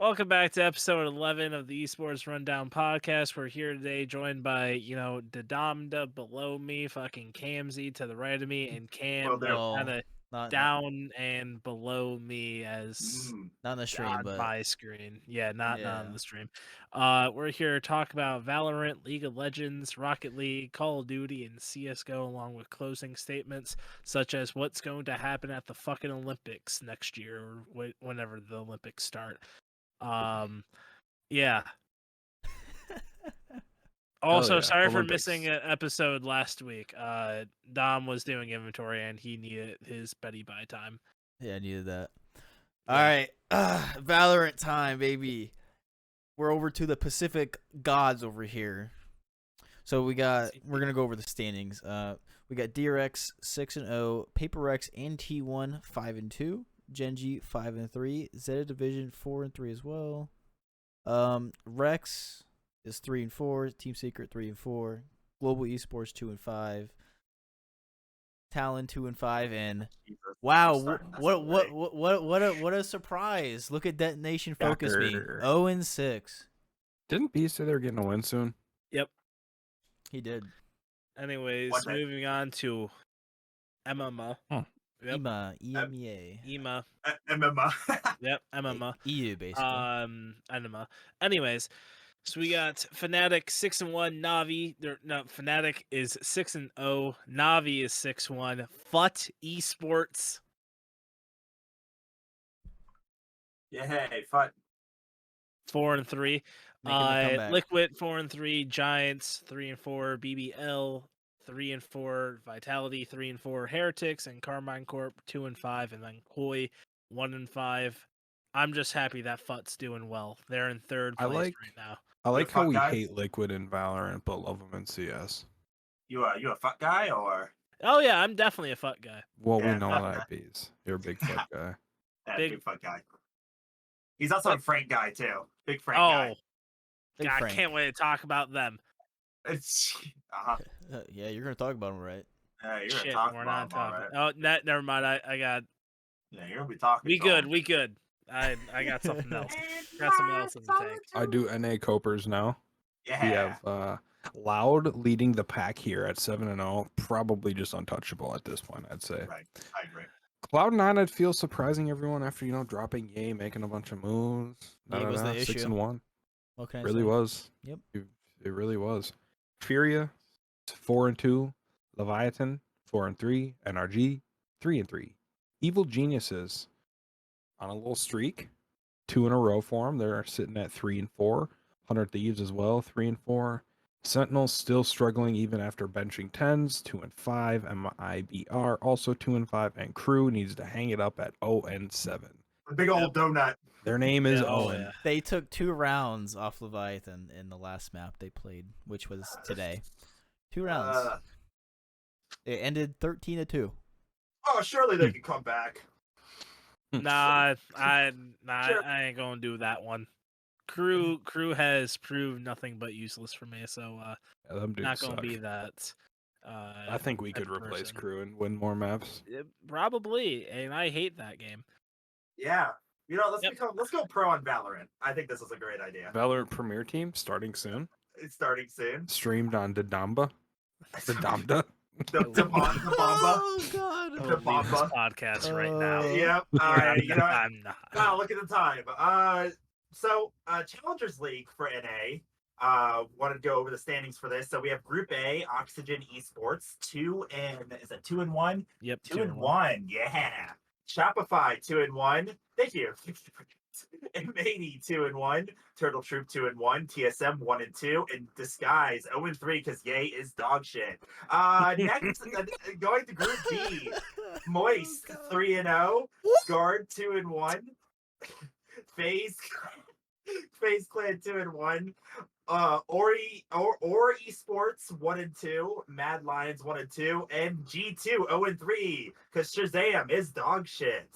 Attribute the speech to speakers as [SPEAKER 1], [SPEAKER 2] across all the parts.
[SPEAKER 1] Welcome back to episode 11 of the Esports Rundown podcast. We're here today joined by, Dadamda below me, fucking Camzy to the right of me, and Cam kind of down and below me as
[SPEAKER 2] not on the stream,
[SPEAKER 1] on
[SPEAKER 2] but
[SPEAKER 1] my screen. Yeah, not on the stream. We're here to talk about Valorant, League of Legends, Rocket League, Call of Duty, and CSGO, along with closing statements such as what's going to happen at the fucking Olympics next year or whenever the Olympics start. Yeah. Also, sorry for missing an episode last week. Dom was doing inventory and he needed his Betty Buy time.
[SPEAKER 2] Yeah, I needed that. Yeah. All right, Valorant time, baby. We're over to the Pacific gods over here. So we're gonna go over the standings. We got DRX 6-0, PaperX and T1 5-2, Genji 5-3, Zeta Division 4-3 as well. Rex is 3-4, Team Secret 3-4, Global Esports 2-5, Talon 2-5, and wow, what a surprise! Look at Detonation Focus Me 0-6.
[SPEAKER 3] Didn't B say they're getting a win soon?
[SPEAKER 1] Yep,
[SPEAKER 2] he did.
[SPEAKER 1] Anyways, moving on to MMA.
[SPEAKER 2] Yep. EMEA.
[SPEAKER 1] MMA. Yep, MMA.
[SPEAKER 2] EU, basically.
[SPEAKER 1] Enema. Anyways, so we got Fnatic 6-1, Navi. Fnatic is 6-0, Navi is 6-1. FUT Esports.
[SPEAKER 4] Yeah, hey, FUT.
[SPEAKER 1] 4-3. Liquid 4-3, Giants 3-4, BBL 3-4, Vitality 3-4, Heretics and Carmine Corp 2-5, and then Koi 1-5. I'm just happy that FUT's doing well. They're in third place right now.
[SPEAKER 3] I like how we hate Liquid in Valorant, but love them in CS.
[SPEAKER 4] You a FUT guy or?
[SPEAKER 1] Oh yeah, I'm definitely a FUT guy.
[SPEAKER 3] Well, we know that, Bees. You're a big FUT guy.
[SPEAKER 4] Yeah, big FUT guy. He's also a Frank guy too. Big Frank guy.
[SPEAKER 1] God, I can't wait to talk about them.
[SPEAKER 2] Yeah, you're gonna talk about them, right?
[SPEAKER 4] Yeah, you're gonna talk about them. Right?
[SPEAKER 1] Oh, never mind. I got.
[SPEAKER 4] Yeah, you're gonna be talking.
[SPEAKER 1] We good. I got something else. Got something else in the tank.
[SPEAKER 3] I do NA Copers now.
[SPEAKER 4] Yeah.
[SPEAKER 3] We have Loud leading the pack here at 7-0. Probably just untouchable at this point, I'd say.
[SPEAKER 4] Right, I agree.
[SPEAKER 3] Cloud9, I'd feel surprising everyone after dropping Yay, making a bunch of moves.
[SPEAKER 2] Yay was the issue.
[SPEAKER 3] 6-1.
[SPEAKER 2] Okay.
[SPEAKER 3] Really was.
[SPEAKER 2] Yep.
[SPEAKER 3] It really was. Furia 4-2, Leviathan 4-3, NRG 3-3. Evil Geniuses on a little streak, 2 in a row for them. They're sitting at 3-4. 100 Thieves as well, 3-4. Sentinels still struggling even after benching 10s, 2-5. MIBR also 2-5, and Crew needs to hang it up at 0-7.
[SPEAKER 4] A big old donut.
[SPEAKER 3] Their name is Owen.
[SPEAKER 1] Yeah.
[SPEAKER 2] They took 2 rounds off Leviathan in the last map they played, which was today. 2 rounds. It ended 13-2.
[SPEAKER 4] Oh, surely they can come back.
[SPEAKER 1] Nah, I ain't gonna do that one. Crew has proved nothing but useless for me, so not gonna be that.
[SPEAKER 3] I think we could replace Crew and win more maps.
[SPEAKER 1] Probably, and I hate that game.
[SPEAKER 4] Yeah. Let's go pro on Valorant. I think this is a great idea.
[SPEAKER 3] Valorant Premier Team starting soon.
[SPEAKER 4] It's starting soon.
[SPEAKER 3] Streamed on Dadamba. Dadamda.
[SPEAKER 4] Dadamba.
[SPEAKER 2] Oh God!
[SPEAKER 4] The Bomba
[SPEAKER 1] podcast right now.
[SPEAKER 4] Yep. All right.
[SPEAKER 1] I'm not.
[SPEAKER 4] Wow, look at the time. So Challengers League for NA. Wanted to go over the standings for this. So we have Group A, Oxygen Esports, 2-1?
[SPEAKER 1] Yep.
[SPEAKER 4] 2-1. Yeah. Shopify 2-1. Thank you. M80 2-1. Turtle Troop 2-1. TSM 1-2. And Disguise 0-3 because Yay is dog shit. Next, going to Group B, Moist 3-0. Guard 2-1. FaZe Clan 2-1. Ori Esports 1-2, Mad Lions 1-2, and G2 0-3 because Shazam is dog shit.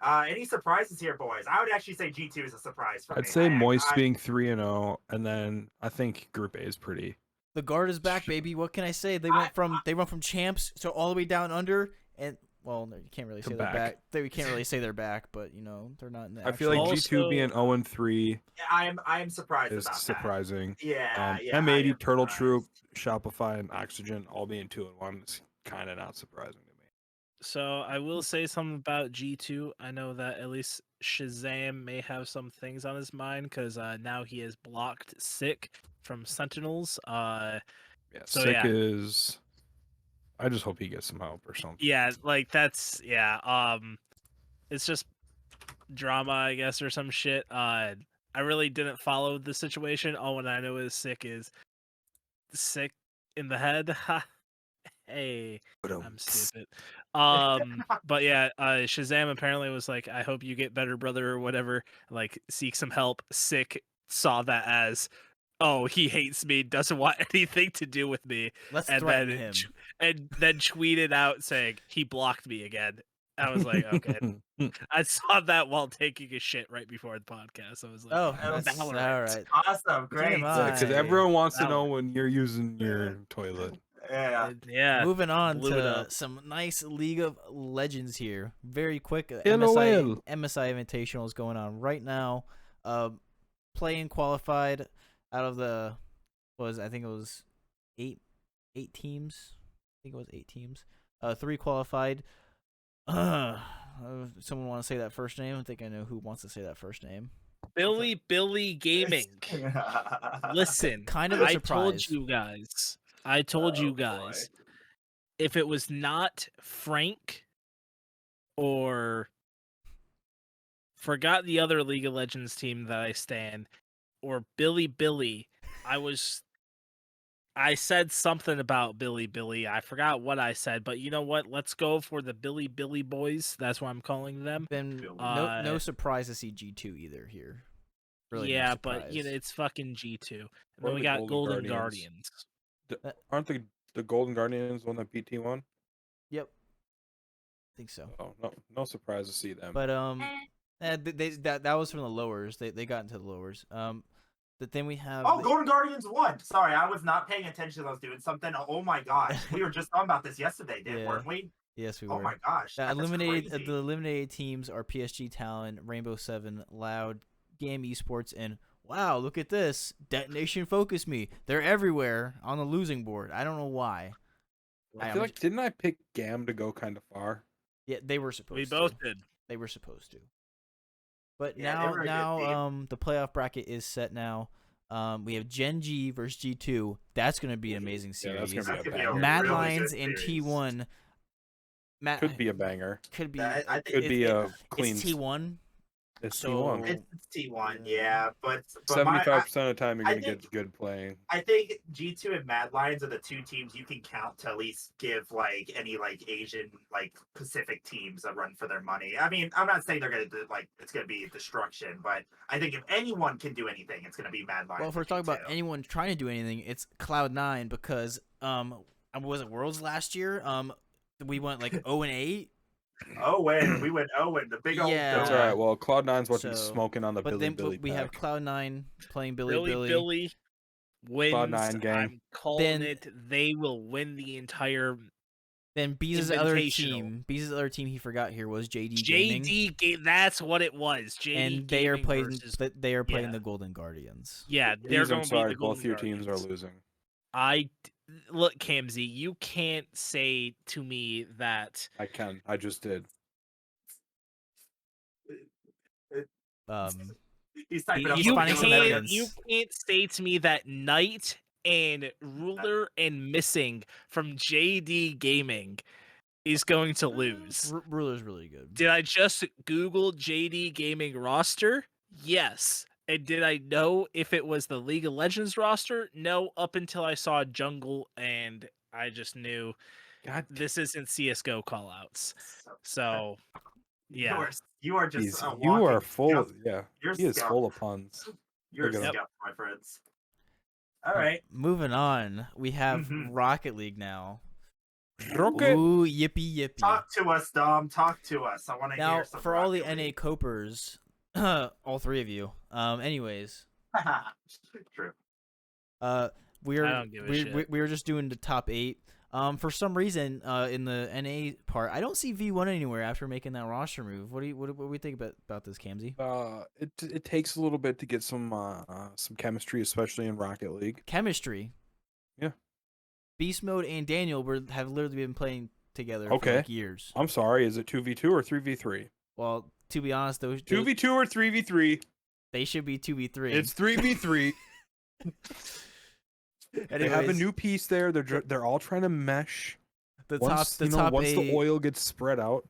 [SPEAKER 4] Any surprises here, boys? I would actually say G2 is a surprise for me.
[SPEAKER 3] I'd say Moist being 3-0, and then I think Group A is pretty.
[SPEAKER 2] The guard is back, baby. What can I say? They went from champs to all the way down under, and well, you can't really
[SPEAKER 3] To
[SPEAKER 2] say
[SPEAKER 3] back.
[SPEAKER 2] they're back. We can't really say they're back, but you know they're not in the.
[SPEAKER 3] I feel like
[SPEAKER 2] actual-
[SPEAKER 3] G2 being 0-3
[SPEAKER 4] I am surprised
[SPEAKER 3] is
[SPEAKER 4] about
[SPEAKER 3] surprising.
[SPEAKER 4] that. Yeah, yeah. I
[SPEAKER 3] M80,
[SPEAKER 4] am
[SPEAKER 3] Turtle
[SPEAKER 4] surprised.
[SPEAKER 3] Troop, Shopify, and Oxygen all being 2-1 is kind of not surprising to me.
[SPEAKER 1] So I will say something about G2. I know that at least Shazam may have some things on his mind because now he has blocked Sick from Sentinels.
[SPEAKER 3] Yeah,
[SPEAKER 1] So,
[SPEAKER 3] Sick
[SPEAKER 1] yeah.
[SPEAKER 3] is. I just hope he gets some help or something.
[SPEAKER 1] Yeah, like that's it's just drama, I guess, or some shit. I really didn't follow the situation. All what I know is Sick in the head. Hey, I'm stupid. But yeah, Shazam apparently was like, I hope you get better, brother, or whatever. Like, seek some help. Sick saw that as, oh, he hates me, doesn't want anything to do with me.
[SPEAKER 2] Let's
[SPEAKER 1] and
[SPEAKER 2] threaten
[SPEAKER 1] then
[SPEAKER 2] him.
[SPEAKER 1] And then tweeted out saying he blocked me again. I was like, okay. I saw that while taking a shit right before the podcast. I was like,
[SPEAKER 2] Oh,
[SPEAKER 4] Oh,
[SPEAKER 2] that's all
[SPEAKER 1] Valorant.
[SPEAKER 2] right.
[SPEAKER 4] Awesome, great.
[SPEAKER 2] TMI.
[SPEAKER 3] Because everyone wants to know
[SPEAKER 1] Valorant.
[SPEAKER 3] when you're using your toilet.
[SPEAKER 4] Yeah.
[SPEAKER 1] Yeah.
[SPEAKER 2] Moving on
[SPEAKER 1] blew it
[SPEAKER 2] to
[SPEAKER 1] up.
[SPEAKER 2] some nice League of Legends here. Very quick.
[SPEAKER 3] LOL.
[SPEAKER 2] MSI Invitational is going on right now. Playing qualified out of the I think it was eight teams. I think it was 8 teams. 3 qualified. Someone want to say that first name? I think I know who wants to say that first name.
[SPEAKER 1] Billy Gaming. Listen,
[SPEAKER 2] Kind of a
[SPEAKER 1] I
[SPEAKER 2] surprise.
[SPEAKER 1] told you
[SPEAKER 4] Oh,
[SPEAKER 1] guys,
[SPEAKER 4] boy.
[SPEAKER 1] if it was not Frank or forgot the other League of Legends team that I stan, or Billy, I said something about Billy. I forgot what I said, but you know what? Let's go for the Billy boys. That's what I'm calling them.
[SPEAKER 2] Then no surprise to see G2 either here. Really no
[SPEAKER 1] yeah, but
[SPEAKER 2] surprise.
[SPEAKER 1] it's fucking G2. And
[SPEAKER 3] Or
[SPEAKER 1] then we
[SPEAKER 3] the
[SPEAKER 1] got
[SPEAKER 3] Golden
[SPEAKER 1] Golden
[SPEAKER 3] Guardians.
[SPEAKER 1] Guardians.
[SPEAKER 3] Aren't the Golden Guardians the one that beat T1?
[SPEAKER 2] Yep. I think so.
[SPEAKER 3] Oh, no surprise to see them.
[SPEAKER 2] But that was from the lowers. They got into the lowers. But then we have
[SPEAKER 4] Golden Guardians won. Sorry, I was not paying attention. I was doing something. Oh my gosh, we were just talking about this yesterday, weren't we?
[SPEAKER 2] Yes, we
[SPEAKER 4] Oh
[SPEAKER 2] were.
[SPEAKER 4] my gosh, that's crazy.
[SPEAKER 2] The eliminated teams are PSG Talent, Rainbow 7, Loud, Game Esports, and wow, look at this. Detonation Focus Me. They're everywhere on the losing board. I don't know why.
[SPEAKER 3] I feel like, didn't I pick GAM to go kind of far?
[SPEAKER 2] Yeah, they were supposed to.
[SPEAKER 1] We both did.
[SPEAKER 2] They were supposed to. But
[SPEAKER 4] Yeah,
[SPEAKER 2] now
[SPEAKER 4] they were a good team.
[SPEAKER 2] the playoff bracket is set now. We have Gen G versus G2. That's going to be an amazing
[SPEAKER 3] Yeah,
[SPEAKER 2] series.
[SPEAKER 3] that's gonna be a banger.
[SPEAKER 2] Mad
[SPEAKER 4] really
[SPEAKER 2] Lions
[SPEAKER 4] good
[SPEAKER 2] and
[SPEAKER 4] series.
[SPEAKER 2] T1.
[SPEAKER 3] Could be a banger.
[SPEAKER 2] Could be.
[SPEAKER 4] I think
[SPEAKER 3] Could be a clean.
[SPEAKER 2] It's T1.
[SPEAKER 3] It's
[SPEAKER 2] so-
[SPEAKER 3] T1.
[SPEAKER 4] It's T1, yeah, but
[SPEAKER 3] 75% of the time you're
[SPEAKER 4] I
[SPEAKER 3] gonna
[SPEAKER 4] think-
[SPEAKER 3] get good playing.
[SPEAKER 4] I think G2 and Mad Lions are the 2 teams you can count to at least give like any like Asian like Pacific teams a run for their money. I mean, I'm not saying they're gonna do, like it's gonna be destruction, but I think if anyone can do anything, it's gonna be Mad Lions.
[SPEAKER 2] Well, if we're talking about anyone trying to do anything, it's Cloud9 because was it Worlds last year? We went like 0-8.
[SPEAKER 4] Owen, we went Owen, the big old.
[SPEAKER 2] Yeah.
[SPEAKER 3] That's all right. Well, Cloud9's wasn't
[SPEAKER 2] So-
[SPEAKER 3] smoking on the
[SPEAKER 2] But
[SPEAKER 3] Billy
[SPEAKER 2] then we have
[SPEAKER 3] pack.
[SPEAKER 2] Cloud9 playing Billy.
[SPEAKER 1] Billy wins.
[SPEAKER 3] Cloud9 gang.
[SPEAKER 1] I'm calling
[SPEAKER 2] Then-
[SPEAKER 1] it. They will win the entire
[SPEAKER 2] Then Bees' other
[SPEAKER 1] Invitational.
[SPEAKER 2] team he forgot here was JD Gaming.
[SPEAKER 1] That's what it was. JD
[SPEAKER 2] And they are
[SPEAKER 1] Gaming
[SPEAKER 2] playing
[SPEAKER 1] versus-
[SPEAKER 2] playing
[SPEAKER 1] yeah.
[SPEAKER 2] the Golden Guardians.
[SPEAKER 1] Yeah, they're
[SPEAKER 3] I'm
[SPEAKER 1] going to be
[SPEAKER 3] sorry,
[SPEAKER 1] the Golden
[SPEAKER 3] both your teams are
[SPEAKER 1] Guardians.
[SPEAKER 3] losing.
[SPEAKER 1] Look, Kamzy, you can't say to me that
[SPEAKER 3] I can. I just did.
[SPEAKER 4] He's typing up
[SPEAKER 2] He's
[SPEAKER 1] you
[SPEAKER 2] finding some
[SPEAKER 4] something.
[SPEAKER 2] evidence.
[SPEAKER 1] can't say to me that Knight and Ruler and Missing from JD Gaming is going to lose.
[SPEAKER 2] Ruler's really good.
[SPEAKER 1] Did I just Google JD Gaming roster? Yes. And did I know if it was the League of Legends roster? No, up until I saw Jungle and I just knew
[SPEAKER 3] God,
[SPEAKER 1] this isn't CSGO callouts. So, yeah.
[SPEAKER 4] You are just
[SPEAKER 3] you are
[SPEAKER 4] walking
[SPEAKER 3] full.
[SPEAKER 4] scuff.
[SPEAKER 3] Yeah,
[SPEAKER 4] You're
[SPEAKER 3] he is
[SPEAKER 4] scuff.
[SPEAKER 3] full of puns.
[SPEAKER 4] You're
[SPEAKER 3] Look at him.
[SPEAKER 4] scuffed, my friends. All right.
[SPEAKER 2] Moving on, we have
[SPEAKER 4] Mhm.
[SPEAKER 2] Rocket League now.
[SPEAKER 3] Rocket.
[SPEAKER 2] Ooh, yippee.
[SPEAKER 4] Talk to us, Dom. Talk to us. I want to
[SPEAKER 2] Now,
[SPEAKER 4] hear some.
[SPEAKER 2] for all the
[SPEAKER 4] Rocket
[SPEAKER 2] NA
[SPEAKER 4] League.
[SPEAKER 2] copers, all 3 of you. Anyways,
[SPEAKER 4] True.
[SPEAKER 2] we
[SPEAKER 1] I
[SPEAKER 2] are
[SPEAKER 1] don't give a shit.
[SPEAKER 2] we were just doing the top 8. For some reason, in the NA part, I don't see V1 anywhere after making that roster move. What do we think about this, Kamzy?
[SPEAKER 3] It takes a little bit to get some chemistry, especially in Rocket League.
[SPEAKER 2] Chemistry.
[SPEAKER 3] Yeah.
[SPEAKER 2] Beast Mode and Daniel have literally been playing together for like years.
[SPEAKER 3] I'm sorry. Is it 2v2 or 3v3?
[SPEAKER 2] Well, to be honest, those
[SPEAKER 3] 2v2 or 3v3?
[SPEAKER 2] They should be 2v3.
[SPEAKER 3] It's 3v3. They have a new piece there. They're all trying to mesh.
[SPEAKER 2] Once
[SPEAKER 3] eight, the oil gets spread out.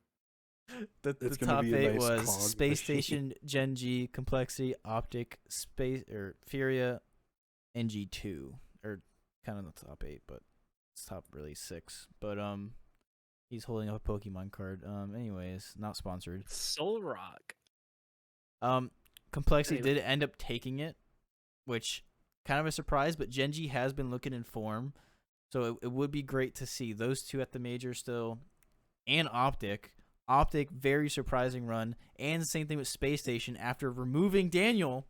[SPEAKER 2] The top eight was Space Station, Gen G, Complexity, Optic, Space or Furia, and G2, or kind of the top eight, but it's top really 6. But he's holding up a Pokemon card. Anyways, not sponsored.
[SPEAKER 1] Soul Rock.
[SPEAKER 2] Complexity did end up taking it, which kind of a surprise. But Gen G has been looking in form, so it would be great to see those two at the major still, and Optic. Optic, very surprising run, and the same thing with Space Station after removing Daniel.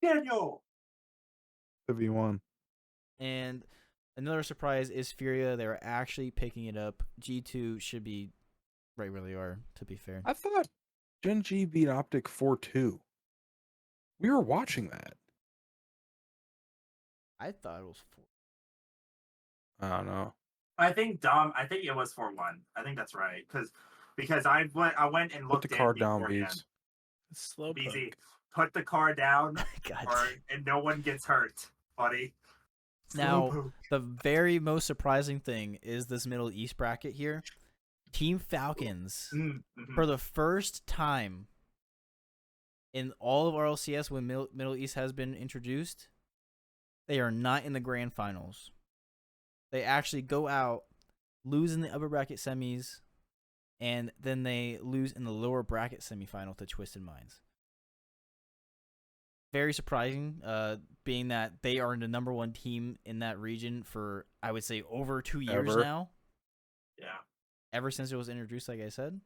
[SPEAKER 4] Daniel.
[SPEAKER 3] The V1.
[SPEAKER 2] And another surprise is Furia. They were actually picking it up. G2 should be right where they are, to be fair.
[SPEAKER 3] I thought Gen G beat Optic 4-2. We were watching that.
[SPEAKER 2] I thought it was 4.
[SPEAKER 3] I don't know.
[SPEAKER 4] I think it was 4-1. I think that's right because I went and looked.
[SPEAKER 3] Put the card down, Bees.
[SPEAKER 1] Slow
[SPEAKER 4] Beezy, put the card down,
[SPEAKER 2] God.
[SPEAKER 4] and no one gets hurt, buddy.
[SPEAKER 2] Now, the very most surprising thing is this Middle East bracket here. Team Falcons, for the first time in all of RLCS when Middle East has been introduced, they are not in the grand finals. They actually go out, lose in the upper bracket semis, and then they lose in the lower bracket semifinal to Twisted Minds. Very surprising, being that they are the #1 team in that region for, I would say, over 2 years now.
[SPEAKER 4] Yeah.
[SPEAKER 2] Ever since it was introduced, like I said.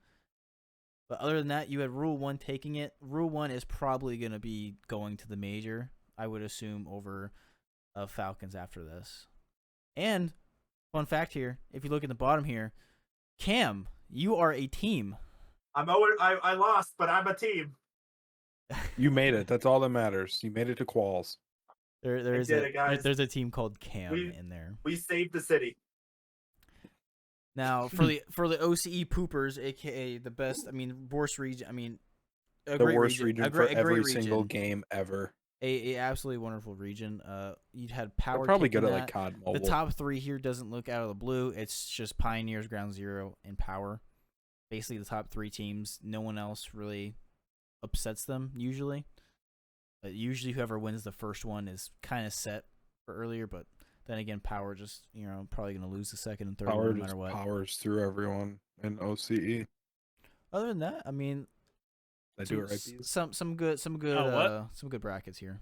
[SPEAKER 2] But other than that, you had Rule 1 taking it. Rule 1 is probably going to be going to the major, I would assume, over Falcons after this. And, fun fact here, if you look at the bottom here, Cam, you are a team.
[SPEAKER 4] I lost, but I'm a team.
[SPEAKER 3] You made it. That's all that matters. You made it to quals.
[SPEAKER 2] There's a team called Cam in there.
[SPEAKER 4] We saved the city.
[SPEAKER 2] Now, for the OCE poopers, aka the best, worst region,
[SPEAKER 3] the worst region for every single game ever.
[SPEAKER 2] A absolutely wonderful region. You'd had Power.
[SPEAKER 3] They're probably good at like COD Mobile.
[SPEAKER 2] The top 3 here doesn't look out of the blue. It's just Pioneers, Ground Zero, and Power. Basically, the top 3 teams. No one else really upsets them usually. But usually, whoever wins the first one is kind of set for earlier. But then again, Power just probably going to lose the second and third one no matter what.
[SPEAKER 3] Powers through everyone in OCE.
[SPEAKER 2] Other than that,
[SPEAKER 3] I do it right.
[SPEAKER 2] Some good brackets here.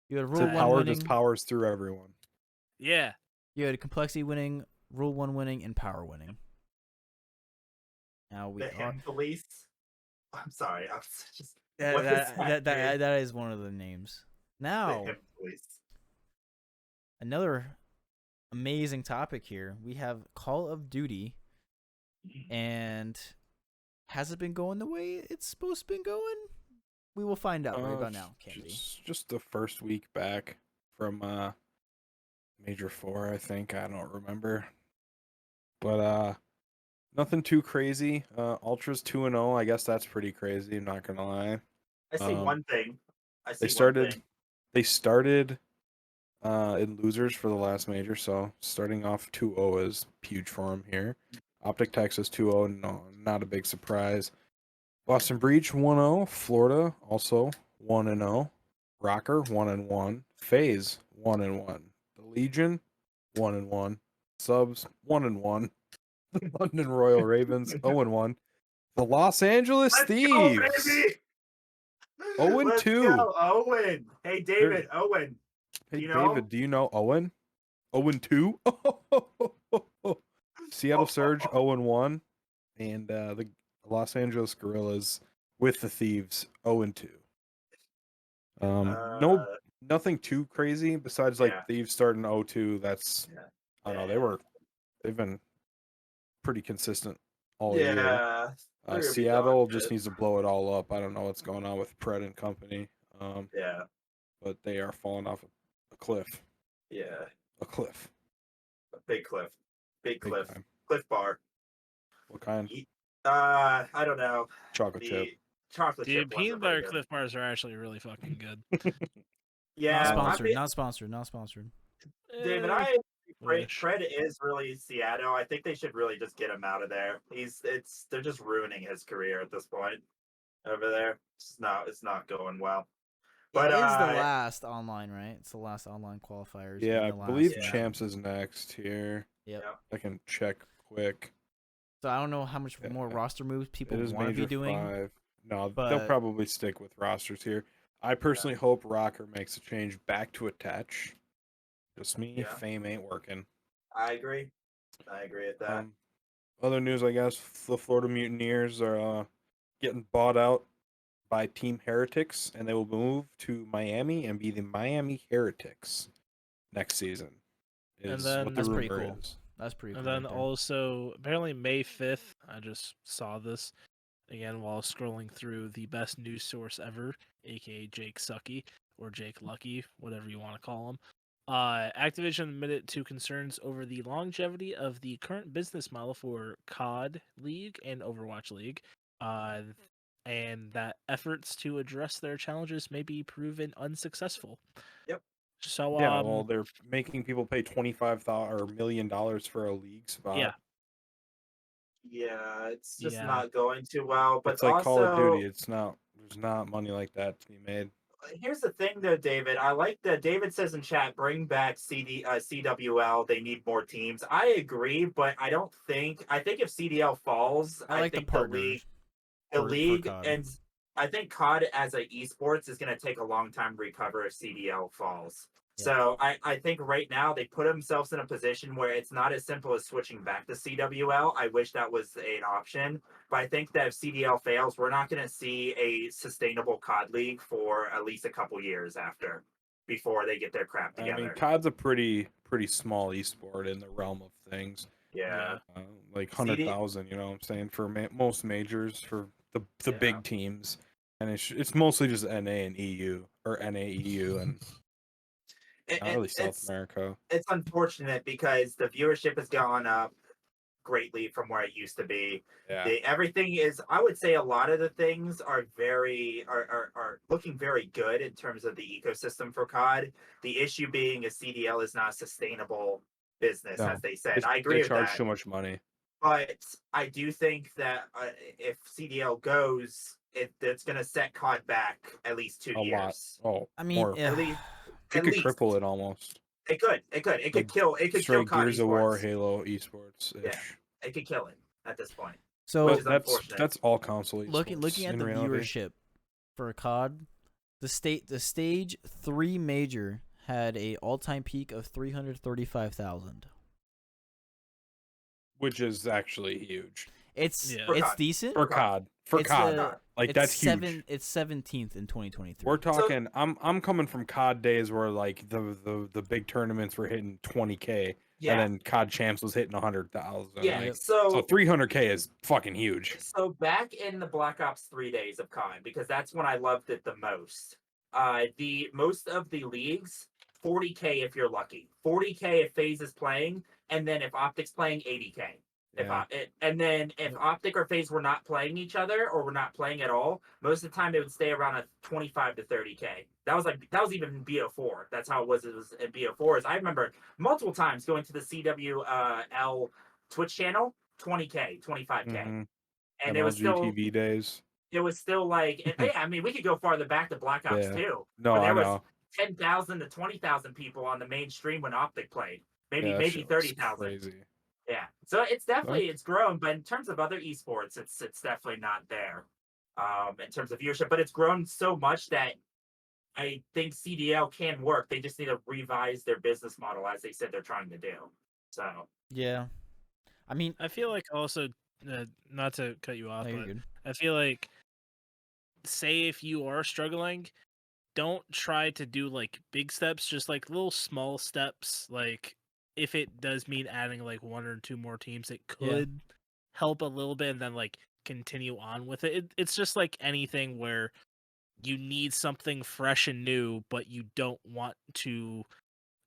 [SPEAKER 2] You had Rule 1
[SPEAKER 3] Power
[SPEAKER 2] winning.
[SPEAKER 3] just powers through everyone.
[SPEAKER 1] Yeah.
[SPEAKER 2] You had Complexity winning, Rule 1 winning, and Power winning. Now we
[SPEAKER 4] the police. I'm sorry. I'm just.
[SPEAKER 2] That is one of the names. Now, another amazing topic here. We have Call of Duty, and has it been going the way it's supposed to be going? We will find out right about now.
[SPEAKER 3] Just the first week back from Major 4, I think. I don't remember. But nothing too crazy. Ultra's 2-0. I guess that's pretty crazy, I'm not gonna lie.
[SPEAKER 4] I see one thing.
[SPEAKER 3] They started in losers for the last major, so starting off 2-0 is huge for them here. Optic Texas 2-0, no, not a big surprise. Boston Breach 1-0, Florida also 1-0, Rocker 1-1, FaZe 1-1, the Legion 1-1, Subs 1-1, the London Royal Ravens 0-1, the Los Angeles Thieves 0-2.
[SPEAKER 4] Owen. Hey David, Owen.
[SPEAKER 3] Hey David, do you know Owen? 0-2. Seattle Surge 0-1, and the Los Angeles Guerrillas with the Thieves 0-2. nothing too crazy besides like
[SPEAKER 4] Yeah.
[SPEAKER 3] Thieves starting 0-2. That's
[SPEAKER 4] Yeah.
[SPEAKER 3] I don't know.
[SPEAKER 4] Yeah.
[SPEAKER 3] They've been pretty consistent all year.
[SPEAKER 4] Yeah. They're gonna be darn
[SPEAKER 3] Seattle just
[SPEAKER 4] good.
[SPEAKER 3] needs to blow it all up. I don't know what's going on with Pred and company.
[SPEAKER 4] Yeah.
[SPEAKER 3] But they are falling off a cliff.
[SPEAKER 4] Yeah.
[SPEAKER 3] A cliff.
[SPEAKER 4] A big cliff. Big
[SPEAKER 3] Big
[SPEAKER 4] cliff.
[SPEAKER 3] time.
[SPEAKER 4] Cliff bar.
[SPEAKER 3] What kind?
[SPEAKER 4] I don't know.
[SPEAKER 3] Chocolate chip.
[SPEAKER 4] The chocolate
[SPEAKER 1] Dude,
[SPEAKER 4] chip ones are
[SPEAKER 1] peanut
[SPEAKER 4] pretty
[SPEAKER 1] butter
[SPEAKER 4] good.
[SPEAKER 1] Cliff Bars are actually really fucking good.
[SPEAKER 4] Yeah,
[SPEAKER 2] Not
[SPEAKER 3] I
[SPEAKER 2] sponsored.
[SPEAKER 4] mean,
[SPEAKER 2] Not sponsored. Not sponsored.
[SPEAKER 4] David,
[SPEAKER 1] Eh,
[SPEAKER 4] I
[SPEAKER 1] wish.
[SPEAKER 4] Fred is really Seattle. I think they should really just get him out of there. They're just ruining his career at this point over there. It's not going well. But
[SPEAKER 2] It is the last online, right? It's the last online qualifiers.
[SPEAKER 3] Yeah,
[SPEAKER 2] and
[SPEAKER 3] I
[SPEAKER 2] the last,
[SPEAKER 3] believe
[SPEAKER 4] Yeah.
[SPEAKER 3] Champs is next here.
[SPEAKER 2] Yep.
[SPEAKER 3] I can check quick.
[SPEAKER 2] So I don't know how much more
[SPEAKER 3] Yeah.
[SPEAKER 2] roster moves people
[SPEAKER 3] It is
[SPEAKER 2] want to be
[SPEAKER 3] Major
[SPEAKER 2] doing.
[SPEAKER 3] 5. No, they'll
[SPEAKER 2] but-
[SPEAKER 3] probably stick with rosters here. I personally hope Rocker makes a change back to attach. Just me,
[SPEAKER 4] Yeah.
[SPEAKER 3] Fame ain't working.
[SPEAKER 4] I agree. I agree with that.
[SPEAKER 3] Other news, I guess, the Florida Mutineers are getting bought out by Team Heretics, and they will move to Miami and be the Miami Heretics next season.
[SPEAKER 1] And
[SPEAKER 3] Is
[SPEAKER 1] then-
[SPEAKER 3] what the
[SPEAKER 2] That's pretty
[SPEAKER 3] rumor
[SPEAKER 2] cool.
[SPEAKER 3] is.
[SPEAKER 2] That's pretty
[SPEAKER 1] And
[SPEAKER 2] cool.
[SPEAKER 1] then
[SPEAKER 2] right there.
[SPEAKER 1] also, apparently May 5th, I just saw this again while scrolling through the best news source ever, aka Jake Sucky, or Jake Lucky, whatever you want to call him. Activision admitted to concerns over the longevity of the current business model for COD League and Overwatch League, and that efforts to address their challenges may be proven unsuccessful.
[SPEAKER 4] Yep.
[SPEAKER 1] So,
[SPEAKER 3] Yeah, well, they're making people pay $25,000 or $1 million for a league spot.
[SPEAKER 1] yeah.
[SPEAKER 4] Yeah, it's just
[SPEAKER 1] Yeah.
[SPEAKER 4] not going too well. But
[SPEAKER 3] It's like
[SPEAKER 4] also,
[SPEAKER 3] Call of Duty. It's not. There's not money like that to be made.
[SPEAKER 4] here's the thing, though, David. I like that David says in chat, bring back CWL. They need more teams. I agree, but I don't think. I think if CDL falls,
[SPEAKER 2] I like
[SPEAKER 4] think
[SPEAKER 2] the partners.
[SPEAKER 4] league,
[SPEAKER 2] for
[SPEAKER 4] the league,
[SPEAKER 2] COD.
[SPEAKER 4] and I think COD as a esports is going to take a long time to recover if CDL falls.
[SPEAKER 2] Yeah.
[SPEAKER 4] So I think right now they put themselves in a position where it's not as simple as switching back to CWL. I wish that was an option, but I think that if CDL fails, we're not going to see a sustainable COD league for at least a couple years before they get their crap together.
[SPEAKER 3] I mean, COD's a pretty small esport in the realm of things.
[SPEAKER 4] Yeah.
[SPEAKER 3] Like 100,000. You know what I'm saying, for most majors, for the
[SPEAKER 4] Yeah.
[SPEAKER 3] big teams, and it's mostly just NA and EU or NA EU and not really South America.
[SPEAKER 4] It's unfortunate because the viewership has gone up greatly from where it used to be.
[SPEAKER 3] Yeah.
[SPEAKER 4] Everything is, I would say a lot of the things are looking very good in terms of the ecosystem for COD. The issue being is CDL is not a sustainable business,
[SPEAKER 3] No.
[SPEAKER 4] as they said. I agree with
[SPEAKER 3] They charge
[SPEAKER 4] that.
[SPEAKER 3] too much money.
[SPEAKER 4] But I do think that if CDL goes, it's going to set COD back at least 2
[SPEAKER 3] A
[SPEAKER 4] years.
[SPEAKER 3] lot. Oh,
[SPEAKER 2] I mean,
[SPEAKER 3] more.
[SPEAKER 4] At least.
[SPEAKER 3] It could cripple it almost.
[SPEAKER 4] It could. It could
[SPEAKER 3] Like,
[SPEAKER 4] kill. It could kill
[SPEAKER 3] Straight
[SPEAKER 4] COD
[SPEAKER 3] Gears of War,
[SPEAKER 4] esports.
[SPEAKER 3] Halo esports.
[SPEAKER 4] Yeah. It could kill it at this point.
[SPEAKER 2] so
[SPEAKER 4] Which is
[SPEAKER 3] But
[SPEAKER 4] unfortunate.
[SPEAKER 3] that's all console esports.
[SPEAKER 2] looking at
[SPEAKER 3] in
[SPEAKER 2] the
[SPEAKER 3] reality.
[SPEAKER 2] viewership for COD, the stage 3 major had a all-time peak of 335,000.
[SPEAKER 3] Which is actually huge
[SPEAKER 2] It's
[SPEAKER 1] Yeah.
[SPEAKER 4] For
[SPEAKER 2] it's
[SPEAKER 4] COD.
[SPEAKER 2] decent.
[SPEAKER 3] for COD. For
[SPEAKER 2] It's
[SPEAKER 3] COD,
[SPEAKER 2] the-
[SPEAKER 3] like
[SPEAKER 2] it's
[SPEAKER 3] that's huge.
[SPEAKER 2] It's 17th in 2023.
[SPEAKER 3] We're talking. I'm coming from COD days where like the big tournaments were hitting 20K,
[SPEAKER 4] Yeah.
[SPEAKER 3] and then COD champs was hitting 100,000.
[SPEAKER 4] Yeah.
[SPEAKER 3] Like,
[SPEAKER 4] So
[SPEAKER 3] so 300K is fucking huge.
[SPEAKER 4] So back in the Black Ops 3 days of COD, because that's when I loved it the most. The most of the leagues, 40K if you're lucky, 40K if FaZe is playing, and then if Optic's playing, 80K.
[SPEAKER 3] Yeah.
[SPEAKER 4] If Optic or FaZe were not playing each other or were not playing at all, most of the time it would stay around a 25 to 30K. That was even in BO4. That's how it was in BO4. I remember multiple times going to the CWL Twitch channel, 20K, 25K.
[SPEAKER 3] Mhm.
[SPEAKER 4] And it was still
[SPEAKER 3] MLGTV days.
[SPEAKER 4] it was still like yeah, I mean we could go farther back to Black Ops
[SPEAKER 3] Yeah.
[SPEAKER 4] 2.
[SPEAKER 3] No,
[SPEAKER 4] But
[SPEAKER 3] I
[SPEAKER 4] there was
[SPEAKER 3] know.
[SPEAKER 4] 10,000 to 20,000 people on the main stream when Optic played.
[SPEAKER 3] Yeah, that
[SPEAKER 4] Maybe
[SPEAKER 3] shit was
[SPEAKER 4] 30,000.
[SPEAKER 3] Crazy.
[SPEAKER 4] Yeah. So it's definitely it's grown, but in terms of other esports, it's definitely not there. In terms of viewership, but it's grown so much that I think CDL can work. They just need to revise their business model as they said they're trying to do. So
[SPEAKER 2] Yeah. I mean,
[SPEAKER 1] I feel like also, not to cut you off,
[SPEAKER 2] no, you're
[SPEAKER 1] but
[SPEAKER 2] good.
[SPEAKER 1] I feel like, say if you are struggling, don't try to do like big steps, just like little small steps. Like if it does mean adding like 1 or 2 more teams, it could help a little bit, and then like continue on with it. It's just like anything where you need something fresh and new, but you don't want to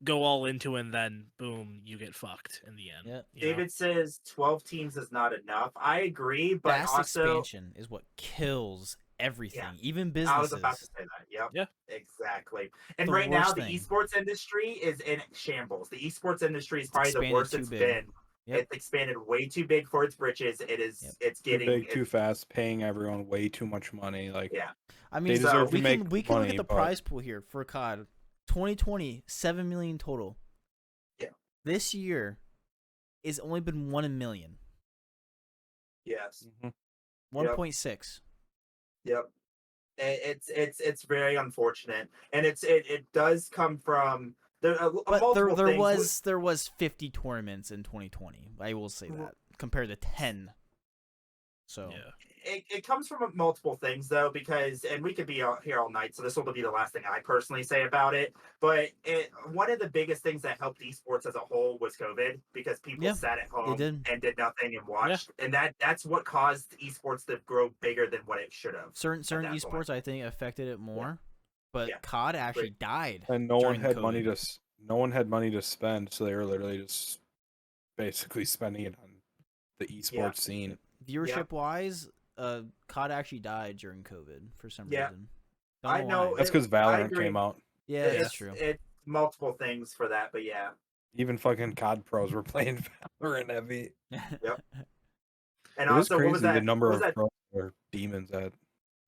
[SPEAKER 1] go all into it, and then boom, you get fucked in the end.
[SPEAKER 2] Yeah.
[SPEAKER 4] David says 12 teams is not enough. I agree, but
[SPEAKER 2] Fast
[SPEAKER 4] also
[SPEAKER 2] expansion is what kills everything, even
[SPEAKER 4] I
[SPEAKER 2] businesses.
[SPEAKER 4] was about to say that. Yep.
[SPEAKER 1] Yeah.
[SPEAKER 4] Exactly. And
[SPEAKER 2] The
[SPEAKER 4] right now,
[SPEAKER 2] worst
[SPEAKER 4] the
[SPEAKER 2] thing.
[SPEAKER 4] esports industry is in shambles. The esports industry is
[SPEAKER 2] It's
[SPEAKER 4] probably the
[SPEAKER 2] expanded
[SPEAKER 4] worst
[SPEAKER 2] too
[SPEAKER 4] it's
[SPEAKER 2] big.
[SPEAKER 4] been.
[SPEAKER 2] Yep.
[SPEAKER 4] It's expanded way too big for its britches. It's
[SPEAKER 3] Too
[SPEAKER 4] getting
[SPEAKER 3] big, too fast, paying everyone way too much money. Like,
[SPEAKER 4] yeah.
[SPEAKER 2] I
[SPEAKER 3] they
[SPEAKER 2] mean,
[SPEAKER 3] deserve to
[SPEAKER 2] we
[SPEAKER 3] make
[SPEAKER 2] can look
[SPEAKER 3] money,
[SPEAKER 2] at the
[SPEAKER 3] but
[SPEAKER 2] prize pool here for COD. 2020, 7 million total.
[SPEAKER 4] Yeah.
[SPEAKER 2] This year is only been 1 in million.
[SPEAKER 4] Yes.
[SPEAKER 2] 1.6.
[SPEAKER 4] Yep. It's very unfortunate, and it does come from
[SPEAKER 2] But
[SPEAKER 4] things.
[SPEAKER 2] there was 50 tournaments in 2020. I will say that compared to 10. So
[SPEAKER 1] yeah.
[SPEAKER 4] It comes from multiple things though, because and we could be here all night, so this will be the last thing I personally say about it. But one of the biggest things that helped esports as a whole was COVID, because people sat at home and did nothing and watched, and that's what caused esports to grow bigger than what it should have.
[SPEAKER 2] certain esports
[SPEAKER 4] point.
[SPEAKER 2] I think affected it more, but COD actually died.
[SPEAKER 3] and no one
[SPEAKER 2] during
[SPEAKER 3] had
[SPEAKER 2] COVID.
[SPEAKER 3] money to spend, so they were literally just basically spending it on the esports scene.
[SPEAKER 2] Viewership wise, COD actually died during COVID for some reason.
[SPEAKER 4] I know.
[SPEAKER 3] That's because Valorant came out.
[SPEAKER 2] Yeah, that's true.
[SPEAKER 4] It's multiple things for that, but yeah.
[SPEAKER 3] Even fucking COD pros were playing Valorant heavy.
[SPEAKER 4] Yep. And
[SPEAKER 3] It was
[SPEAKER 4] also,
[SPEAKER 3] crazy
[SPEAKER 4] what was that?
[SPEAKER 3] the number
[SPEAKER 4] what
[SPEAKER 3] of
[SPEAKER 4] was that?
[SPEAKER 3] pros were demons at